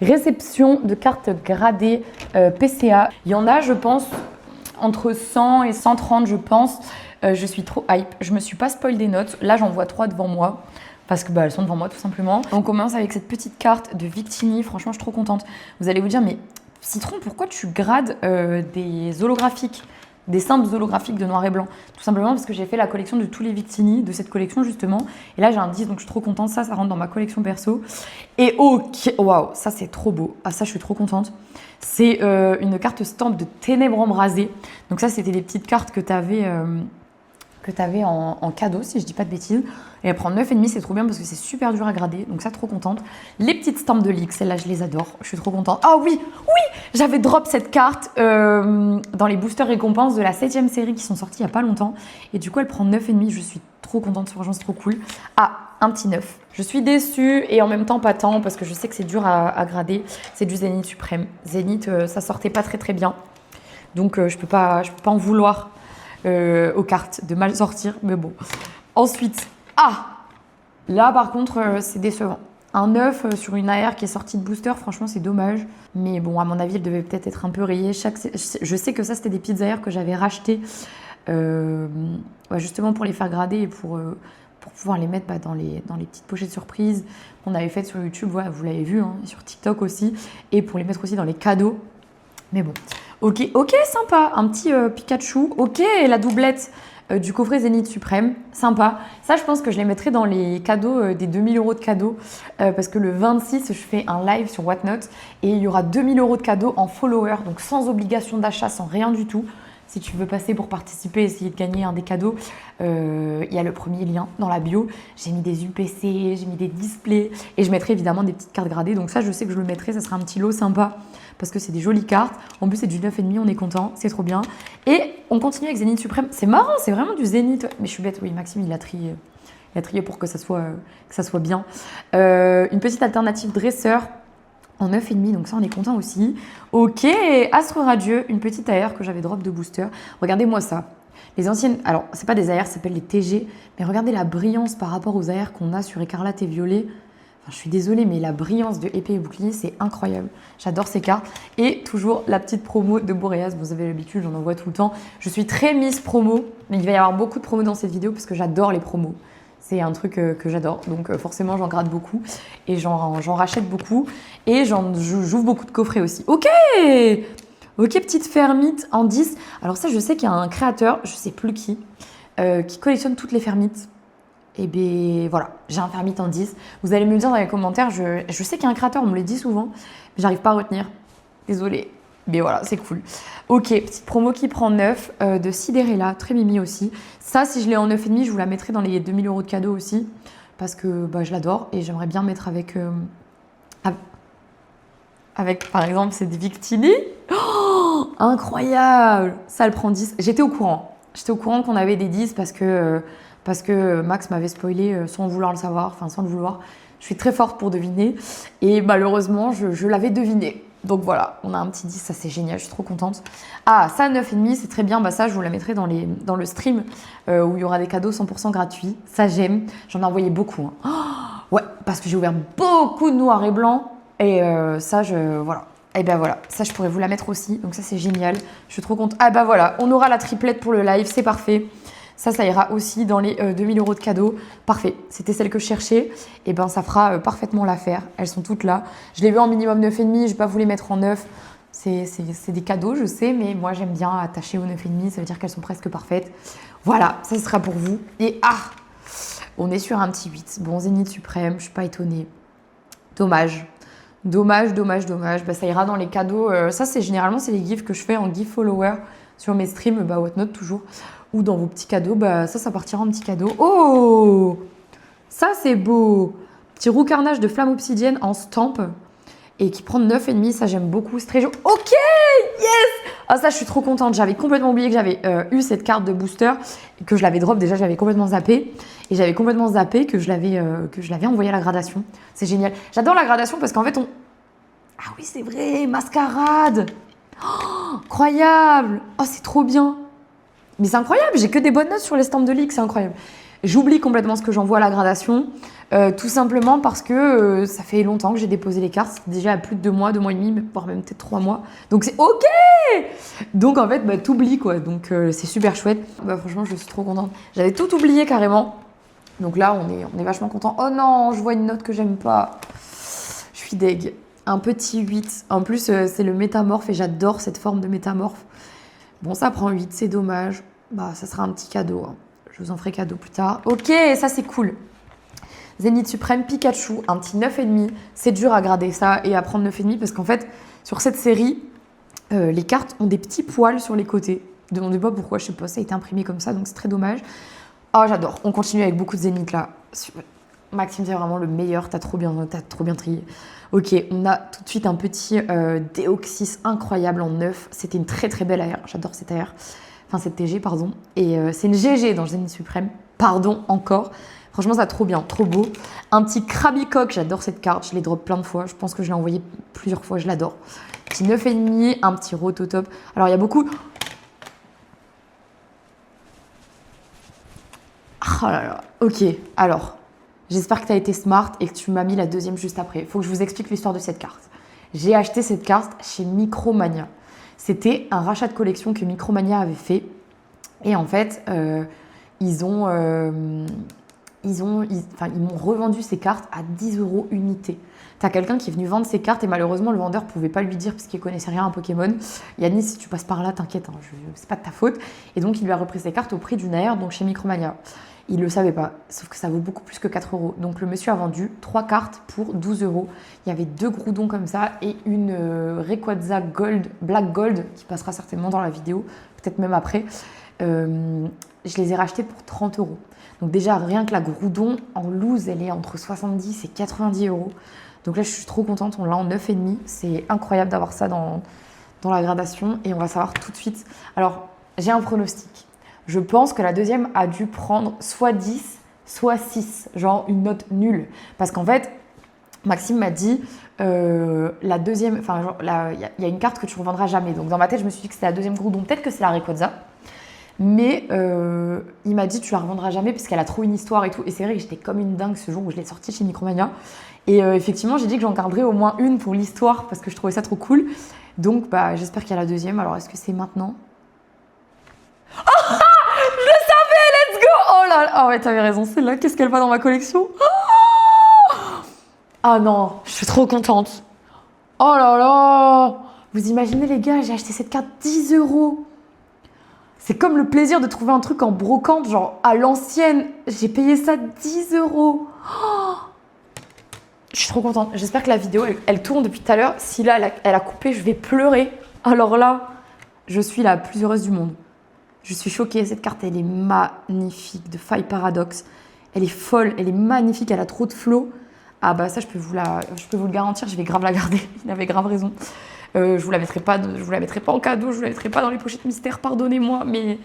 Réception de cartes gradées PCA. Il y en a, je pense, entre 100 et 130, je pense. Je suis trop hype. Je me suis pas spoil des notes. Là, j'en vois 3 devant moi. Parce que elles sont devant moi, tout simplement. On commence avec cette petite carte de Victini. Franchement, je suis trop contente. Vous allez vous dire, mais Citron, pourquoi tu grades des holographiques, des simples holographiques de noir et blanc? Tout simplement parce que j'ai fait la collection de tous les Victini, de cette collection justement. Et là, j'ai un 10, donc je suis trop contente. Ça rentre dans ma collection perso. Et ok, waouh, ça c'est trop beau. Ah, ça, je suis trop contente. C'est une carte stamp de Ténèbres embrasées. Donc ça, c'était des petites cartes que tu avais... en cadeau, si je dis pas de bêtises. Et elle prend 9,5, c'est trop bien parce que c'est super dur à grader. Donc ça, trop contente. Les petites stamps de Lick, celles-là, je les adore. Je suis trop contente. Ah oui, j'avais drop cette carte dans les boosters récompenses de la 7e série qui sont sortis il y a pas longtemps. Et du coup, elle prend 9,5. Je suis trop contente, franchement, c'est trop cool. Ah, un petit 9. Je suis déçue et en même temps pas tant parce que je sais que c'est dur à grader. C'est du Zénith Suprême. Zénith, ça sortait pas très bien. Donc je peux pas en vouloir aux cartes de mal sortir, mais bon. Ensuite, là par contre, c'est décevant. Un 9 sur une AR qui est sortie de booster, franchement, c'est dommage. Mais bon, à mon avis, elle devait peut-être être un peu rayée. Je sais que ça, c'était des petites AR que j'avais rachetées justement pour les faire grader et pour pouvoir les mettre dans les petites pochettes surprises qu'on avait faites sur YouTube. Voilà, vous l'avez vu, hein, sur TikTok aussi. Et pour les mettre aussi dans les cadeaux. Mais bon, ok, sympa. Un petit Pikachu. Ok, la doublette du coffret Zénith Suprême. Sympa. Ça, je pense que je les mettrai dans les cadeaux des 2000 € de cadeaux. Parce que le 26, je fais un live sur Whatnot. Et il y aura 2000 € de cadeaux en follower. Donc sans obligation d'achat, sans rien du tout. Si tu veux passer pour participer, essayer de gagner un des cadeaux, il y a le premier lien dans la bio. J'ai mis des UPC, j'ai mis des displays et je mettrai évidemment des petites cartes gradées. Donc ça, je sais que je le mettrai, ça sera un petit lot sympa parce que c'est des jolies cartes. En plus, c'est du 9,5, on est content, c'est trop bien. Et on continue avec Zénith Suprême. C'est marrant, c'est vraiment du Zénith. Mais je suis bête, oui, Maxime, il a trié. Il a trié pour que ça soit bien. Une petite alternative dresseur. En 9,5, donc ça on est content aussi. Ok, Astre Radieux, une petite AR que j'avais drop de booster. Regardez-moi ça. Les anciennes, alors c'est pas des AR, ça s'appelle les TG, mais regardez la brillance par rapport aux AR qu'on a sur Écarlate et Violet. Enfin, je suis désolée, mais la brillance de épée et bouclier, c'est incroyable. J'adore ces cartes. Et toujours la petite promo de Boreas. Vous avez l'habitude, j'en envoie tout le temps. Je suis très Miss Promo, mais il va y avoir beaucoup de promos dans cette vidéo parce que j'adore les promos. C'est un truc que j'adore, donc forcément j'en grade beaucoup et j'en rachète beaucoup et j'ouvre beaucoup de coffrets aussi. Ok, petite fermite en 10. Alors ça, je sais qu'il y a un créateur, je sais plus qui collectionne toutes les fermites. Et bien voilà, j'ai un fermite en 10. Vous allez me le dire dans les commentaires, je sais qu'il y a un créateur, on me le dit souvent, mais j'arrive pas à retenir. Désolée. Mais voilà, c'est cool. Ok, petite promo qui prend 9 de Sidérella, très mimi aussi. Ça, si je l'ai en 9,5, je vous la mettrai dans les 2000 € de cadeaux aussi. Parce que je l'adore et j'aimerais bien mettre avec, par exemple, cette Victini. Oh, incroyable! Ça, elle prend 10. J'étais au courant. J'étais au courant qu'on avait des 10 parce que Max m'avait spoilé sans vouloir le savoir, enfin sans le vouloir. Je suis très forte pour deviner et malheureusement, je l'avais deviné. Donc voilà, on a un petit 10, ça c'est génial, je suis trop contente. Ah, ça 9,5, c'est très bien, ça je vous la mettrai dans le stream où il y aura des cadeaux 100% gratuits. Ça j'aime, j'en ai envoyé beaucoup. Hein. Oh, ouais, parce que j'ai ouvert beaucoup de noir et blanc et ça voilà. Et ben voilà, ça je pourrais vous la mettre aussi, donc ça c'est génial. Je suis trop contente. Ah bah voilà, on aura la triplette pour le live, c'est parfait. Ça ira aussi dans les 2000 € de cadeaux. Parfait, c'était celle que je cherchais. Et ben ça fera parfaitement l'affaire. Elles sont toutes là. Je les veux en minimum 9,5, je ne vais pas vous les mettre en 9. C'est des cadeaux, je sais, mais moi j'aime bien attacher au 9,5. Ça veut dire qu'elles sont presque parfaites. Voilà, ça sera pour vous. Et on est sur un petit 8. Bon, Zénith Suprême, je ne suis pas étonnée. Dommage. Ça ira dans les cadeaux. Ça, généralement, c'est les gifs que je fais en gif follower sur mes streams, Whatnot toujours. Ou dans vos petits cadeaux, ça partira en petit cadeau. Oh, ça c'est beau. Petit roux carnage de flamme obsidienne en stamp et qui prend 9,5, ça j'aime beaucoup. C'est très joli. Ok, yes. Ah ça je suis trop contente. J'avais complètement oublié que j'avais eu cette carte de booster et que je l'avais drop. Déjà j'avais complètement zappé et j'avais complètement zappé que je l'avais envoyé à la gradation. C'est génial. J'adore la gradation parce qu'en fait ah oui c'est vrai, mascarade. Oh, incroyable. Oh c'est trop bien. Mais c'est incroyable, j'ai que des bonnes notes sur les stamps de Lick, c'est incroyable. J'oublie complètement ce que j'envoie à la gradation, tout simplement parce que ça fait longtemps que j'ai déposé les cartes. C'est déjà à plus de 2 mois, 2 mois et demi, voire même peut-être 3 mois. Donc c'est OK. Donc en fait, bah, t'oublies quoi. Donc c'est super chouette. Bah, franchement, je suis trop contente. J'avais tout oublié carrément. Donc là, on est vachement content. Oh non, je vois une note que j'aime pas. Je suis deg. Un petit 8. En plus, c'est le métamorphe et j'adore cette forme de métamorphe. Bon, ça prend 8, c'est dommage. Bah, ça sera un petit cadeau. Hein. Je vous en ferai cadeau plus tard. Ok, ça c'est cool. Zénith Suprême Pikachu, un petit 9,5. C'est dur à grader ça et à prendre 9,5 parce qu'en fait, sur cette série, les cartes ont des petits poils sur les côtés. Ne demandez pas pourquoi, je sais pas, ça a été imprimé comme ça, donc c'est très dommage. Oh, j'adore. On continue avec beaucoup de Zénith là. Maxime, c'est vraiment le meilleur. T'as trop bien trié. Ok, on a tout de suite un petit Deoxys incroyable en 9. C'était une très très belle AR. J'adore cette AR. Enfin, cette TG, pardon. Et c'est une GG dans Zénith Suprême. Pardon, encore. Franchement, ça trop bien, trop beau. Un petit Krabicock, j'adore cette carte. Je l'ai drop plein de fois. Je pense que je l'ai envoyé plusieurs fois. Je l'adore. Petit 9,5, un petit Rototop. Alors, il y a beaucoup... Oh là là. Ok, alors... J'espère que tu as été smart et que tu m'as mis la deuxième juste après. Il faut que je vous explique l'histoire de cette carte. J'ai acheté cette carte chez Micromania. C'était un rachat de collection que Micromania avait fait. Et en fait, ils m'ont revendu ces cartes à 10 € unité. T'as quelqu'un qui est venu vendre ces cartes et malheureusement, le vendeur ne pouvait pas lui dire parce qu'il ne connaissait rien à Pokémon. Yannis, si tu passes par là, t'inquiète, hein, c'est pas de ta faute. Et donc, il lui a repris ses cartes au prix d'une AR, donc chez Micromania. Il ne le savait pas, sauf que ça vaut beaucoup plus que 4 €. Donc le monsieur a vendu 3 cartes pour 12 €. Il y avait 2 Groudon comme ça et une Rayquaza Gold, Black Gold, qui passera certainement dans la vidéo, peut-être même après. Je les ai rachetés pour 30 €. Donc déjà, rien que la Groudon, en loose, elle est entre 70 et 90 €. Donc là, je suis trop contente, on l'a en 9,5. C'est incroyable d'avoir ça dans la gradation et on va savoir tout de suite. Alors, j'ai un pronostic. Je pense que la deuxième a dû prendre soit 10, soit 6, genre une note nulle. Parce qu'en fait, Maxime m'a dit, la deuxième, enfin, il y a une carte que tu ne revendras jamais. Donc dans ma tête, je me suis dit que c'était la deuxième Groudon. Peut-être que c'est la Rayquaza. Mais il m'a dit, tu la revendras jamais parce qu'elle a trop une histoire et tout. Et c'est vrai que j'étais comme une dingue ce jour où je l'ai sortie chez Micromania. Et effectivement, j'ai dit que j'en garderais au moins une pour l'histoire parce que je trouvais ça trop cool. Donc, bah, j'espère qu'il y a la deuxième. Alors, est-ce que c'est maintenant ? Oh là là, oh ouais, t'avais raison, celle-là, qu'est-ce qu'elle va dans ma collection? Ah non, je suis trop contente. Oh là là. Vous imaginez les gars, j'ai acheté cette carte 10 €. C'est comme le plaisir de trouver un truc en brocante, genre à l'ancienne. J'ai payé ça 10 €. Oh, je suis trop contente. J'espère que la vidéo, elle tourne depuis tout à l'heure. Si là, elle a coupé, je vais pleurer. Alors là, je suis la plus heureuse du monde. Je suis choquée, cette carte, elle est magnifique, de Faille Paradox. Elle est folle, elle est magnifique, elle a trop de flow. Ah bah ça, je peux vous le garantir, je vais grave la garder. Il avait grave raison. Je vous la mettrai pas en cadeau, je vous la mettrai pas dans les pochettes mystères, pardonnez-moi, mais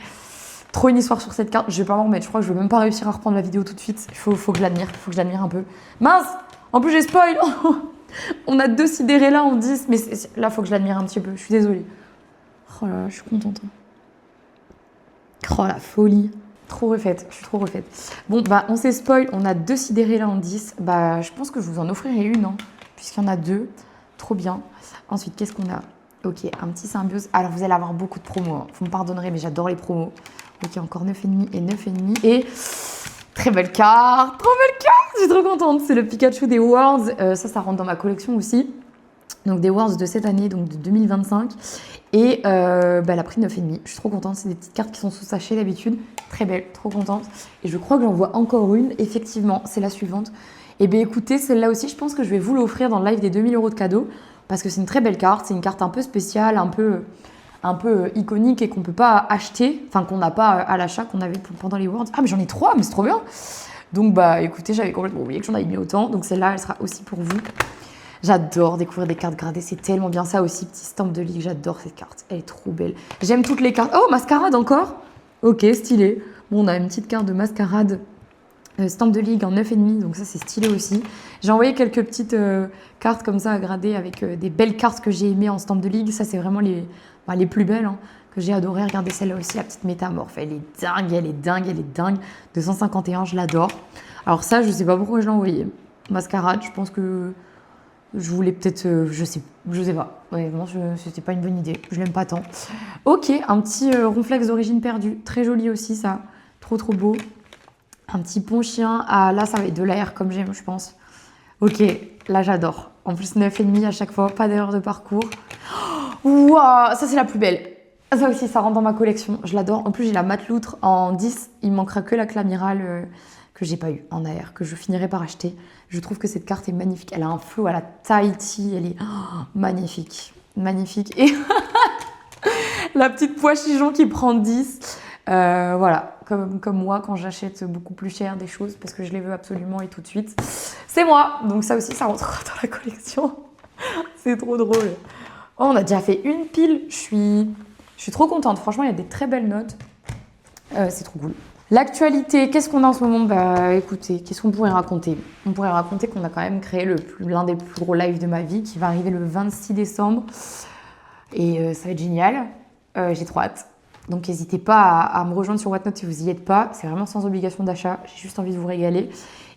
trop une histoire sur cette carte. Je vais pas m'en remettre, je crois que je vais même pas réussir à reprendre la vidéo tout de suite. Il faut que je l'admire un peu. Mince, en plus j'ai spoil. On a 2 Sidérella en 10, mais là, il faut que je l'admire un petit peu. Je suis désolée. Oh là là, je suis contente. Oh la folie. Trop refaite, je suis trop refaite. Bon, bah on s'est spoil, on a 2 Sidérella en 10. Bah je pense que je vous en offrirai une, hein, puisqu'il y en a 2. Trop bien. Ensuite, qu'est-ce qu'on a? Ok, un petit Symbiose. Alors vous allez avoir beaucoup de promos, hein. Vous me pardonnerez, mais j'adore les promos. Ok, encore 9,5 et 9,5. Et très belle carte, trop belle carte. Je suis trop contente. C'est le Pikachu des Worlds. Ça rentre dans ma collection aussi. Donc des Worlds de cette année, donc de 2025. Et elle a pris 9,5. Je suis trop contente. C'est des petites cartes qui sont sous sachet d'habitude. Très belle, trop contente. Et je crois que j'en vois encore une. Effectivement, c'est la suivante. Et bien écoutez, celle-là aussi, je pense que je vais vous l'offrir dans le live des 2000 € de cadeau. Parce que c'est une très belle carte. C'est une carte un peu spéciale, un peu iconique et qu'on ne peut pas acheter. Enfin, qu'on n'a pas à l'achat, qu'on avait pendant les Worlds. Ah, mais j'en ai 3, mais c'est trop bien. Donc, bah écoutez, j'avais complètement oublié que j'en avais mis autant. Donc celle-là, elle sera aussi pour vous. J'adore découvrir des cartes gradées, c'est tellement bien ça aussi, petit stamp de ligue, j'adore cette carte, elle est trop belle. J'aime toutes les cartes. Oh, Mascarade encore. Ok, stylé. Bon, on a une petite carte de Mascarade, stamp de ligue en 9,5, donc ça c'est stylé aussi. J'ai envoyé quelques petites cartes comme ça à grader avec des belles cartes que j'ai aimées en stamp de ligue, ça c'est vraiment les plus belles. Hein. que j'ai adoré. Regardez celle-là aussi, la petite métamorphe. Elle est dingue, elle est dingue, elle est dingue. 251, je l'adore. Alors ça, je sais pas pourquoi je l'ai envoyé. Mascarade, je pense que je voulais peut-être... je sais pas. Vraiment, c'était pas une bonne idée. Je l'aime pas tant. Ok, un petit ronflex d'origine perdue. Très joli aussi, ça. Trop, trop beau. Un petit pont chien. Ah, là, ça va être de l'air comme j'aime, je pense. Ok, là, j'adore. En plus, 9,5 à chaque fois. Pas d'erreur de parcours. Waouh, ça, c'est la plus belle. Ça aussi, ça rentre dans ma collection. Je l'adore. En plus, j'ai la Mateloutre en 10. Il me manquera que la Clamirale que j'ai pas eu en AR, que je finirai par acheter. Je trouve que cette carte est magnifique. Elle a un flow à la Tahiti. Elle est magnifique. Magnifique. Et la petite pois chichon qui prend 10. Voilà, comme moi quand j'achète beaucoup plus cher des choses parce que je les veux absolument et tout de suite. C'est moi. Donc ça aussi, ça rentre dans la collection. C'est trop drôle. Oh, on a déjà fait une pile. Je suis trop contente. Franchement, il y a des très belles notes. C'est trop cool. L'actualité, qu'est-ce qu'on a en ce moment? Bah écoutez, qu'est-ce qu'on pourrait raconter? On pourrait raconter qu'on a quand même créé l'un des plus gros lives de ma vie qui va arriver le 26 décembre. Et ça va être génial. J'ai trop hâte. Donc n'hésitez pas à me rejoindre sur Whatnot si vous n'y êtes pas. C'est vraiment sans obligation d'achat. J'ai juste envie de vous régaler.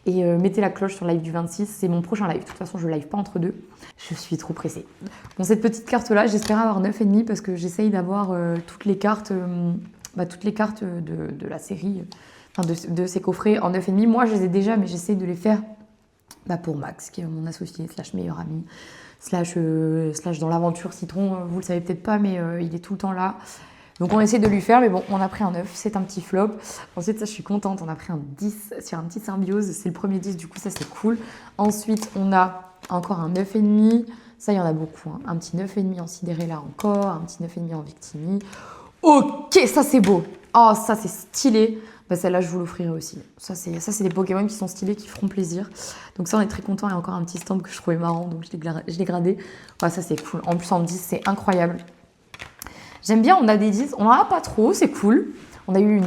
Et mettez la cloche sur le live du 26. C'est mon prochain live. De toute façon, je ne live pas entre deux. Je suis trop pressée. Bon, cette petite carte-là, j'espère avoir 9,5 parce que j'essaye d'avoir toutes les cartes de la série, de ces coffrets en 9,5. Moi, je les ai déjà, mais j'essaye de les faire pour Max, qui est mon associé, / meilleur ami, / dans l'aventure Citron. Vous le savez peut-être pas, mais il est tout le temps là. Donc on essaie de lui faire, mais bon, on a pris un 9, c'est un petit flop. Ensuite, ça, je suis contente, on a pris un 10 sur un petit symbiose, c'est le premier 10, du coup, ça, c'est cool. Ensuite, on a encore un 9,5, ça, il y en a beaucoup, hein. Un petit 9,5 en Sidérella encore, un petit 9,5 en Victini. Ok, ça, c'est beau. Oh, ça, c'est stylé. Celle-là, je vous l'offrirai aussi. Ça, c'est des Pokémon qui sont stylés, qui feront plaisir. Donc ça, on est très content. Il y a encore un petit stamp que je trouvais marrant, donc je l'ai gradé. Ouais, ça, c'est cool. En plus, en 10, c'est incroyable. J'aime bien, on a des 10, on n'en a pas trop, c'est cool. On a eu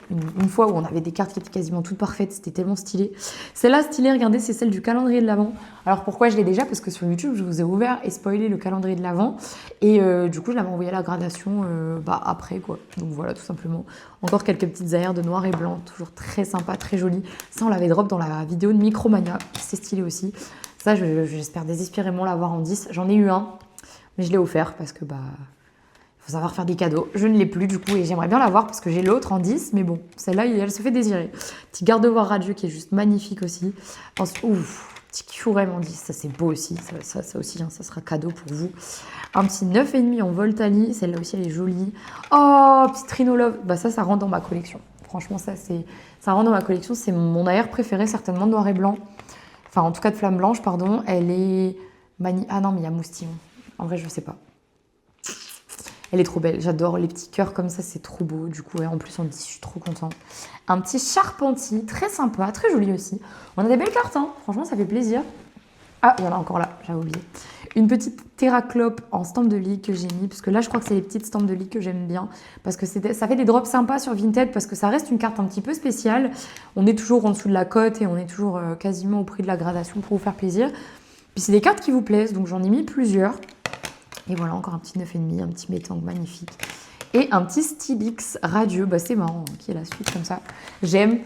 une fois où on avait des cartes qui étaient quasiment toutes parfaites, c'était tellement stylé. Celle-là, stylée, regardez, c'est celle du calendrier de l'Avent. Alors pourquoi je l'ai déjà? Parce que sur YouTube, je vous ai ouvert et spoilé le calendrier de l'Avent. Et du coup, je l'avais envoyé à la gradation après, quoi. Donc voilà, tout simplement. Encore quelques petites aères de noir et blanc, toujours très sympa, très joli. Ça, on l'avait drop dans la vidéo de Micromania, c'est stylé aussi. Ça, j'espère désespérément l'avoir en 10. J'en ai eu un, mais je l'ai offert parce que faut savoir faire des cadeaux. Je ne l'ai plus du coup et j'aimerais bien l'avoir parce que j'ai l'autre en 10, mais bon, celle-là, elle se fait désirer. Petit garde-voir radieux qui est juste magnifique aussi. Ouf, petit Kyurem en 10, ça c'est beau aussi. Ça aussi, hein, ça sera cadeau pour vous. Un petit 9,5 en Voltali, celle-là aussi elle est jolie. Oh, petit Trinolove, ça rentre dans ma collection. Franchement, ça rentre dans ma collection. C'est mon AR préféré, certainement noir et blanc. Enfin, en tout cas de flamme blanche, pardon. Elle est... Ah non, mais il y a moustillon. En vrai, je sais pas. Elle est trop belle, j'adore les petits cœurs comme ça, c'est trop beau. Du coup, en plus, on dit, je suis trop contente. Un petit Charpentier, très sympa, très joli aussi. On a des belles cartes, hein. Franchement, ça fait plaisir. Ah, il y en a encore là, j'avais oublié. Une petite Terraclope en stamp de ligue que j'ai mis, parce que là, je crois que c'est les petites stampes de ligue que j'aime bien, parce que ça fait des drops sympas sur Vinted, parce que ça reste une carte un petit peu spéciale. On est toujours en dessous de la cote et on est toujours quasiment au prix de la gradation pour vous faire plaisir. Puis c'est des cartes qui vous plaisent, donc j'en ai mis plusieurs. Et voilà, encore un petit 9,5, un petit métang magnifique. Et un petit Stylix radieux. C'est marrant, qui est la suite comme ça. J'aime.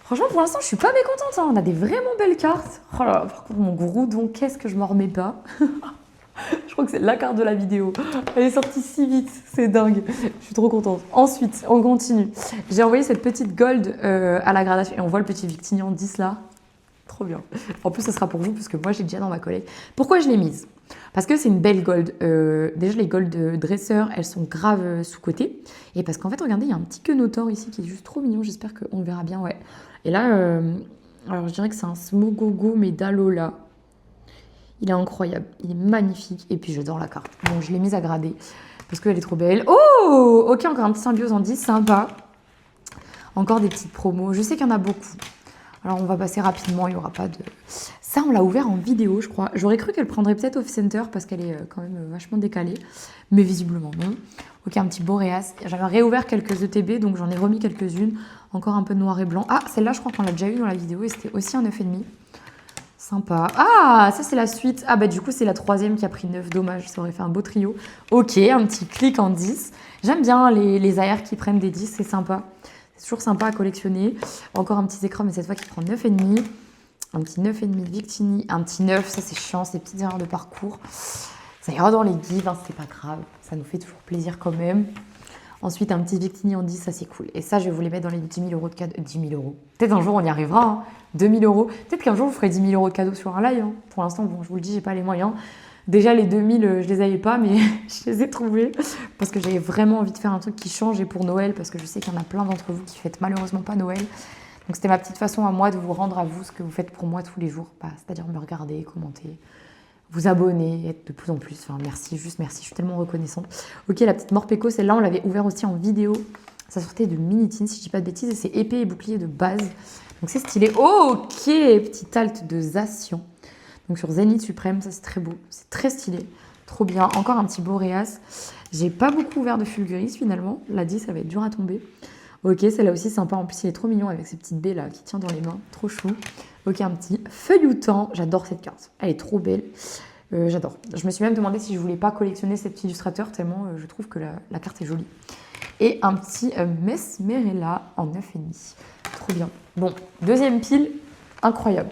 Franchement, pour l'instant, je suis pas mécontente. Hein. On a des vraiment belles cartes. Oh là là, par contre, mon Groudon, qu'est-ce que je m'en remets pas. Je crois que c'est la carte de la vidéo. Elle est sortie si vite, c'est dingue. Je suis trop contente. Ensuite, on continue. J'ai envoyé cette petite gold à la gradation. Et on voit le petit Victini en 10 là. Trop bien. En plus, ça sera pour vous, parce que moi, j'ai déjà dans ma collecte. Pourquoi je l'ai mise? Parce que c'est une belle gold. Déjà, les gold dresseurs, elles sont graves sous-côté. Et parce qu'en fait, regardez, il y a un petit quenotor ici qui est juste trop mignon. J'espère qu'on le verra bien, ouais. Et là, alors je dirais que c'est un Smogogo, mais d'Alola. Il est incroyable. Il est magnifique. Et puis, j'adore la carte. Bon, je l'ai mise à grader parce qu'elle est trop belle. Oh, ok, encore un petit symbiose en 10, sympa. Encore des petites promos. Je sais qu'il y en a beaucoup. Alors, on va passer rapidement, il n'y aura pas de... Ça, on l'a ouvert en vidéo, je crois. J'aurais cru qu'elle prendrait peut-être Off Center parce qu'elle est quand même vachement décalée. Mais visiblement, non. Ok, un petit Boreas. J'avais réouvert quelques ETB, donc j'en ai remis quelques-unes. Encore un peu de noir et blanc. Ah, celle-là, je crois qu'on l'a déjà eu dans la vidéo et c'était aussi un 9,5. Sympa. Ah, ça c'est la suite. Ah bah du coup c'est la troisième qui a pris 9. Dommage, ça aurait fait un beau trio. Ok, un petit clic en 10. J'aime bien les AR qui prennent des 10, c'est sympa. C'est toujours sympa à collectionner. Encore un petit écran, mais cette fois qui prend 9,5. Un petit 9,5 de Victini. Un petit 9, ça c'est chiant, c'est des petites erreurs de parcours. Ça ira dans les guides, hein, c'est pas grave. Ça nous fait toujours plaisir quand même. Ensuite, un petit Victini en 10, ça c'est cool. Et ça, je vais vous les mettre dans les 10 000 euros de cadeaux. 10 000 euros. Peut-être un jour, on y arrivera. Hein. 2 000 euros. Peut-être qu'un jour, vous ferez 10 000 euros de cadeaux sur un live. Hein. Pour l'instant, bon, je vous le dis, j'ai pas les moyens. Déjà, les 2 000, je les avais pas, mais je les ai trouvés. Parce que j'avais vraiment envie de faire un truc qui change. Et pour Noël, parce que je sais qu'il y en a plein d'entre vous qui fêtent malheureusement pas Noël. Donc, c'était ma petite façon à moi de vous rendre à vous ce que vous faites pour moi tous les jours. Bah, c'est-à-dire me regarder, commenter, vous abonner, être de plus en plus. Enfin, merci, juste merci, je suis tellement reconnaissante. Ok, la petite Morpeko, celle-là, on l'avait ouvert aussi en vidéo. Ça sortait de Minitin, si je dis pas de bêtises, et c'est épée et bouclier de base. Donc c'est stylé. Oh, ok, petit alt de Zacian. Donc sur Zénith Suprême, ça c'est très beau, c'est très stylé, trop bien. Encore un petit Boreas. J'ai pas beaucoup ouvert de Fulguris finalement. La 10, ça va être dur à tomber. Ok, celle-là aussi sympa. En plus, il est trop mignon avec ses petites baies là qui tient dans les mains. Trop chou. Ok, un petit feuilletant. J'adore cette carte. Elle est trop belle. J'adore. Je me suis même demandé si je voulais pas collectionner cet illustrateur tellement je trouve que la carte est jolie. Et un petit Mesmerella en 9,5. Trop bien. Bon, deuxième pile, incroyable.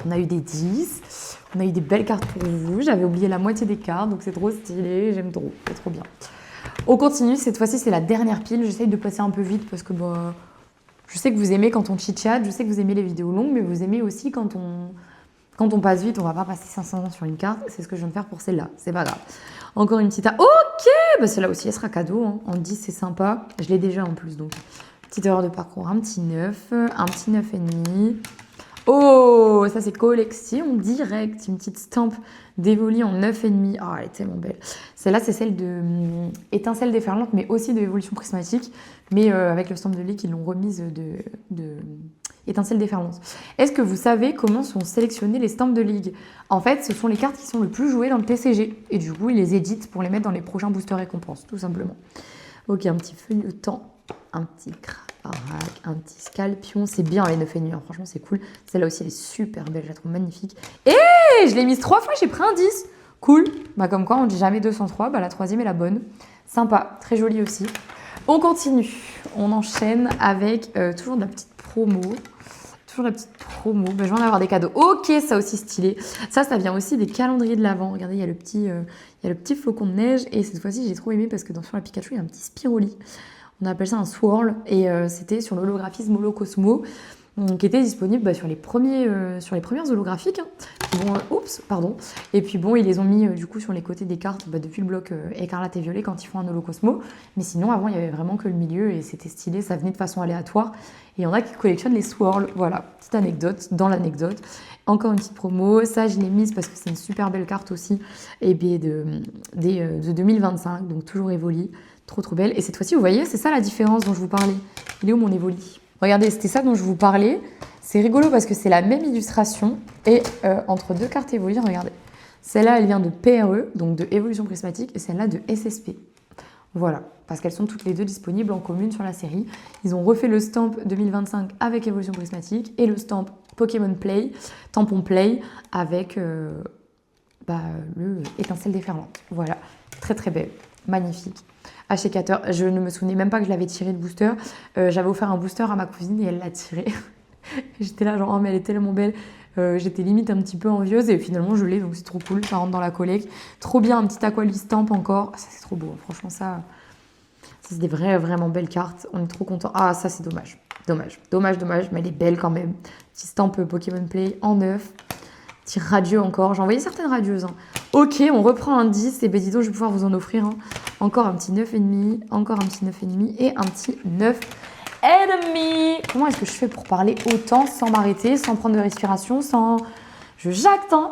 On a eu des 10. On a eu des belles cartes pour vous. J'avais oublié la moitié des cartes, donc c'est trop stylé. J'aime trop. C'est trop bien. On continue. Cette fois-ci, c'est la dernière pile. J'essaye de passer un peu vite parce que je sais que vous aimez quand on chit-chat. Je sais que vous aimez les vidéos longues, mais vous aimez aussi quand on passe vite. On va pas passer 500 ans sur une carte. C'est ce que je viens de faire pour celle-là. C'est pas grave. Encore une petite... Ok, bah celle-là aussi, elle sera cadeau. Hein. En 10, c'est sympa. Je l'ai déjà en plus, donc... Petite erreur de parcours. Un petit 9. Un petit 9,5. Oh, ça c'est collection direct. Une petite stampe d'Evoli en 9,5. Oh, elle est tellement belle. Celle-là, c'est celle de Étincelle déferlante, mais aussi de Évolution prismatique. Mais avec le stamp de Ligue, ils l'ont remise de Étincelle déferlante. Est-ce que vous savez comment sont sélectionnées les stamps de Ligue? En fait, ce sont les cartes qui sont le plus jouées dans le TCG. Et du coup, ils les éditent pour les mettre dans les prochains boosters récompenses, tout simplement. Ok, un petit feuilletant. Un petit Craparak, un petit Scalpion, c'est bien les 9,5, hein. Franchement c'est cool. Celle-là aussi elle est super belle, je la trouve magnifique. Et je l'ai mise 3 fois, j'ai pris un 10. Cool. Bah comme quoi on dit jamais 203, bah la troisième est la bonne. Sympa, très jolie aussi. On continue, on enchaîne avec toujours de la petite promo. Toujours la petite promo, bah, je vais en avoir des cadeaux. Ok, ça aussi stylé. Ça vient aussi des calendriers de l'Avent. Regardez, il y a le petit flocon de neige et cette fois-ci j'ai trop aimé parce que sur la Pikachu il y a un petit Spiroli. On appelle ça un swirl et c'était sur l'holographisme Holocosmo qui était disponible sur les premières holographiques. Hein. Bon, oups, pardon. Et puis bon, ils les ont mis du coup sur les côtés des cartes depuis le bloc écarlate et violet quand ils font un Holocosmo. Mais sinon, avant, il y avait vraiment que le milieu et c'était stylé, ça venait de façon aléatoire. Et il y en a qui collectionnent les swirls. Voilà, petite anecdote dans l'anecdote. Encore une petite promo. Ça, je l'ai mise parce que c'est une super belle carte aussi. Et bien de 2025, donc toujours Evoli. Trop trop belle. Et cette fois-ci, vous voyez, c'est ça la différence dont je vous parlais. Il est où mon Evoli? Regardez, c'était ça dont je vous parlais. C'est rigolo parce que c'est la même illustration. Et entre deux cartes Evoli, regardez. Celle-là, elle vient de PRE, donc de Évolution Prismatique, et celle-là de SSP. Voilà, parce qu'elles sont toutes les deux disponibles en commune sur la série. Ils ont refait le stamp 2025 avec Évolution Prismatique et le stamp Pokémon Play, Tampon Play, avec le Étincelle déferlante. Voilà, très très belle, magnifique. Achécateur, je ne me souvenais même pas que je l'avais tiré de booster. J'avais offert un booster à ma cousine et elle l'a tiré. J'étais là genre, oh mais elle est tellement belle. J'étais limite un petit peu envieuse et finalement je l'ai, donc c'est trop cool, ça rentre dans la collecte. Trop bien, un petit Aquali Stamp encore. Ça c'est trop beau, franchement ça c'est des vraiment belles cartes. On est trop contents. Ah ça c'est dommage, mais elle est belle quand même. Petit stamp Pokémon Play en 9. Petit radieux encore, j'ai envoyé certaines radieuses. Hein. Ok, on reprend un 10, et ben dis donc, je vais pouvoir vous en offrir. Hein. Encore un petit 9,5, encore un petit 9,5 et un petit 9,5. Comment est-ce que je fais pour parler autant sans m'arrêter, sans prendre de respiration, sans... Je jacte, hein.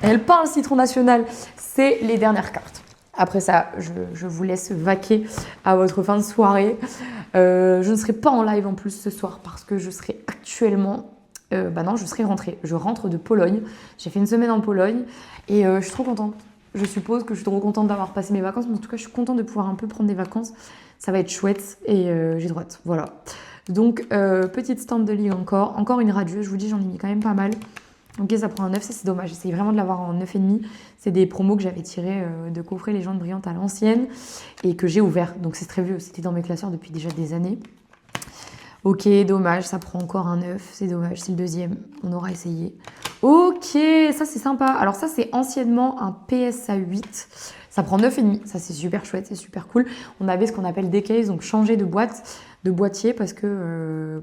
Elle parle Citron National. C'est les dernières cartes. Après ça, je vous laisse vaquer à votre fin de soirée. Je ne serai pas en live en plus ce soir parce que je serai actuellement... non, je serai rentrée. Je rentre de Pologne. J'ai fait une semaine en Pologne et je suis trop contente. Je suppose que je suis trop contente d'avoir passé mes vacances, mais en tout cas, je suis contente de pouvoir un peu prendre des vacances. Ça va être chouette et j'ai droite. Voilà. Donc, petite stamp de ligue encore. Encore une radieuse. Je vous dis, j'en ai mis quand même pas mal. Ok, ça prend un 9, ça c'est dommage. J'essaye vraiment de l'avoir en 9,5. C'est des promos que j'avais tirés de coffret Légendes Brillantes à l'ancienne et que j'ai ouvert. Donc c'est très vieux, c'était dans mes classeurs depuis déjà des années. Ok, dommage, ça prend encore un 9, c'est dommage, c'est le deuxième, on aura essayé. Ok, ça c'est sympa. Alors ça c'est anciennement un PSA 8, ça prend 9,5, ça c'est super chouette, c'est super cool. On avait ce qu'on appelle des cases, donc changer de boîte, de boîtier parce que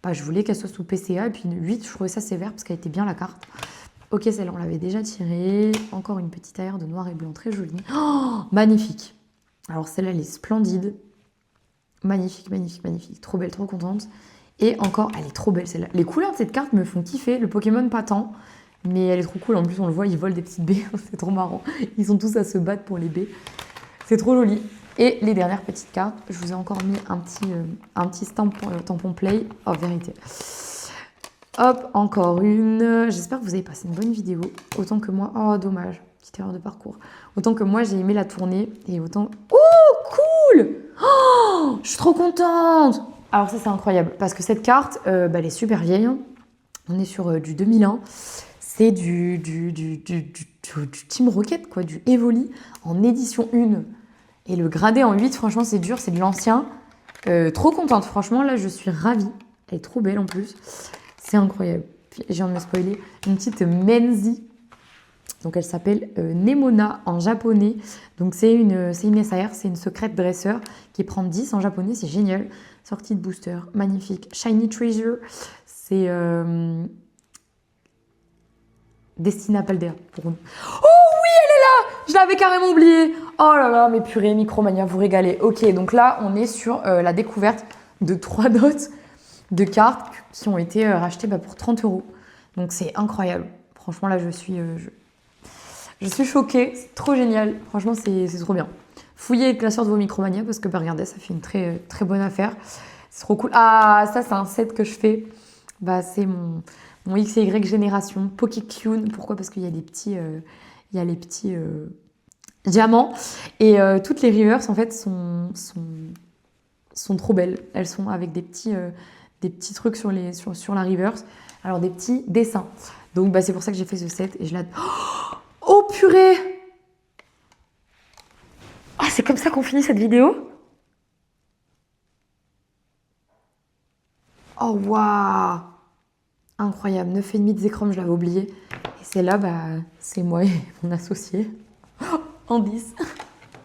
bah, je voulais qu'elle soit sous PCA et puis une 8, je trouvais ça sévère parce qu'elle était bien la carte. Ok, celle-là on l'avait déjà tirée, encore une petite aire de noir et blanc très jolie. Oh, magnifique. Alors celle-là elle est splendide. Magnifique, magnifique, magnifique. Trop belle, trop contente. Et encore, elle est trop belle celle-là. Les couleurs de cette carte me font kiffer. Le Pokémon pas tant, mais elle est trop cool. En plus, on le voit, ils volent des petites baies. C'est trop marrant. Ils sont tous à se battre pour les baies. C'est trop joli. Et les dernières petites cartes, je vous ai encore mis un petit stamp tampon play. Oh, vérité. Hop, encore une. J'espère que vous avez passé une bonne vidéo. Autant que moi. Oh, dommage. Petite erreur de parcours. Autant que moi, j'ai aimé la tournée. Et autant... Oh, cool! Oh, je suis trop contente! Alors ça, c'est incroyable. Parce que cette carte, bah, elle est super vieille. Hein. On est sur du 2001. C'est du Team Rocket, quoi. Du Evoli en édition 1. Et le gradé en 8, franchement, c'est dur. C'est de l'ancien. Trop contente. Franchement, là, je suis ravie. Elle est trop belle en plus. C'est incroyable. J'ai envie de me spoiler. Une petite Menzi. Donc elle s'appelle Nemona en japonais. Donc c'est une SAR, c'est une secrète dresseur qui prend 10 en japonais, c'est génial. Sortie de booster, magnifique. Shiny Treasure, c'est Destina Paldea pour nous. Oh oui, elle est là! Je l'avais carrément oublié. Oh là là, mais purée, Micromania, vous régalez. Ok, donc là, on est sur la découverte de 3 notes de cartes qui ont été rachetées pour 30 €. Donc c'est incroyable. Franchement, là, je suis choquée, c'est trop génial. Franchement, c'est trop bien. Fouillez le classeur de vos Micromania parce que, regardez, ça fait une très, très bonne affaire. C'est trop cool. Ah, ça, c'est un set que je fais. Bah, c'est mon X et Y génération, Pokécune. Pourquoi? Parce qu'il y a des petits, les petits diamants. Et toutes les reverse, en fait, sont trop belles. Elles sont avec des petits trucs sur la reverse. Alors, des petits dessins. Donc, c'est pour ça que j'ai fait ce set. Et je l'adore. Oh purée! Ah, c'est comme ça qu'on finit cette vidéo? Oh waouh! Incroyable, 9,5 de Zekrom, je l'avais oublié. Et c'est là, c'est moi et mon associé en 10.